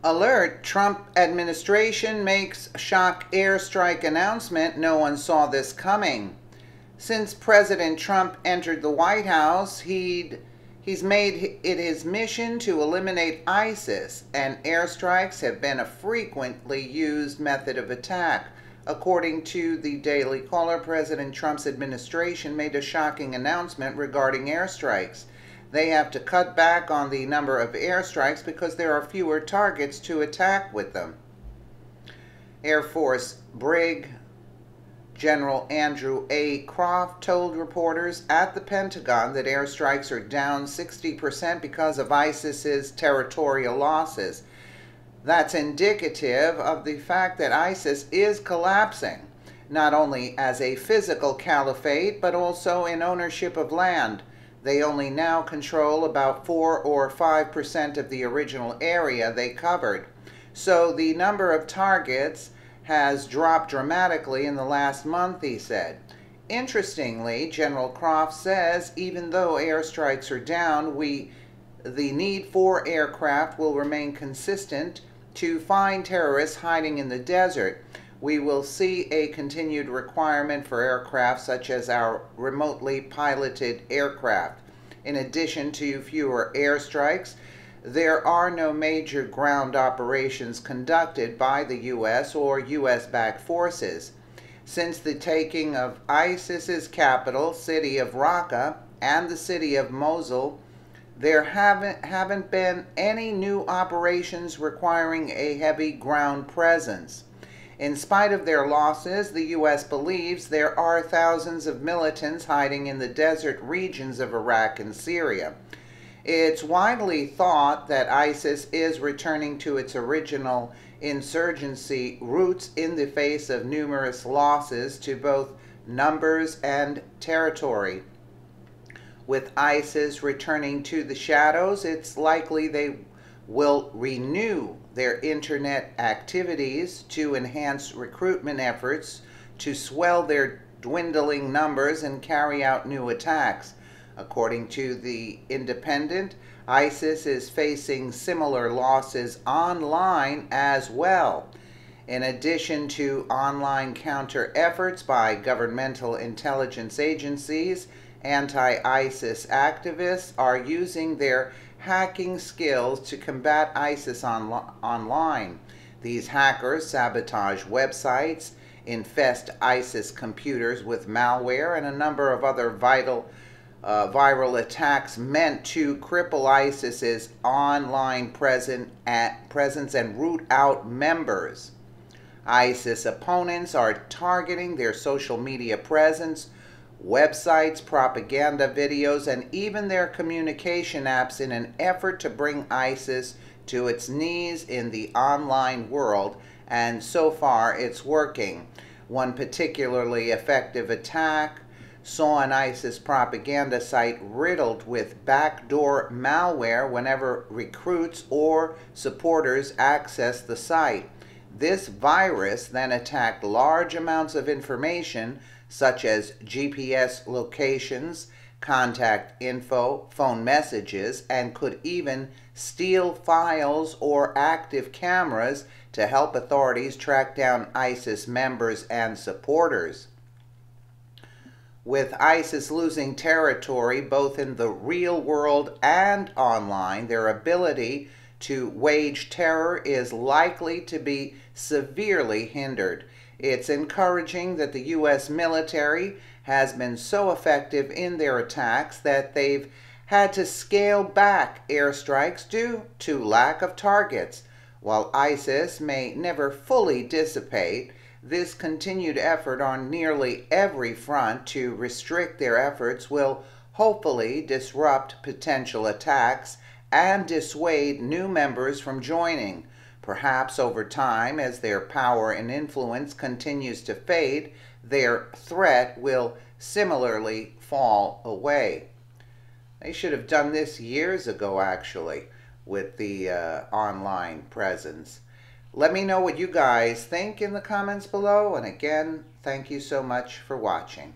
Alert, Trump administration makes shock airstrike announcement. No one saw this coming. Since President Trump entered the White House, he's made it his mission to eliminate ISIS, and airstrikes have been a frequently used method of attack. According to the Daily Caller, President Trump's administration made a shocking announcement regarding airstrikes. They have to cut back on the number of airstrikes because there are fewer targets to attack with them. Air Force Brig General Andrew A. Croft told reporters at the Pentagon that airstrikes are down 60% because of ISIS's territorial losses. That's indicative of the fact that ISIS is collapsing, not only as a physical caliphate, but also in ownership of land. They only now control about 4 or 5% of the original area they covered. So the number of targets has dropped dramatically in the last month, he said. Interestingly, General Croft says even though airstrikes are down, the need for aircraft will remain consistent to find terrorists hiding in the desert. We will see a continued requirement for aircraft such as our remotely piloted aircraft. In addition to fewer airstrikes, there are no major ground operations conducted by the U.S. or U.S.-backed forces. Since the taking of ISIS's capital, city of Raqqa, and the city of Mosul, there haven't been any new operations requiring a heavy ground presence. In spite of their losses, the U.S. believes there are thousands of militants hiding in the desert regions of Iraq and Syria. It's widely thought that ISIS is returning to its original insurgency roots in the face of numerous losses to both numbers and territory. With ISIS returning to the shadows, it's likely they will renew their internet activities to enhance recruitment efforts, to swell their dwindling numbers and carry out new attacks. According to The Independent, ISIS is facing similar losses online as well. In addition to online counter efforts by governmental intelligence agencies, anti-ISIS activists are using their hacking skills to combat ISIS online. These hackers sabotage websites, infest ISIS computers with malware, and a number of other viral attacks meant to cripple ISIS's online presence and root out members. ISIS opponents are targeting their social media presence, websites, propaganda videos, and even their communication apps in an effort to bring ISIS to its knees in the online world, and so far it's working. One particularly effective attack saw an ISIS propaganda site riddled with backdoor malware whenever recruits or supporters accessed the site. This virus then attacked large amounts of information such as GPS locations, contact info, phone messages, and could even steal files or active cameras to help authorities track down ISIS members and supporters. With ISIS losing territory both in the real world and online, their ability to wage terror is likely to be severely hindered. It's encouraging that the U.S. military has been so effective in their attacks that they've had to scale back airstrikes due to lack of targets. While ISIS may never fully dissipate, this continued effort on nearly every front to restrict their efforts will hopefully disrupt potential attacks and dissuade new members from joining. Perhaps over time, as their power and influence continues to fade, their threat will similarly fall away. They should have done this years ago, actually, with the online presence. Let me know what you guys think in the comments below, and again, thank you so much for watching.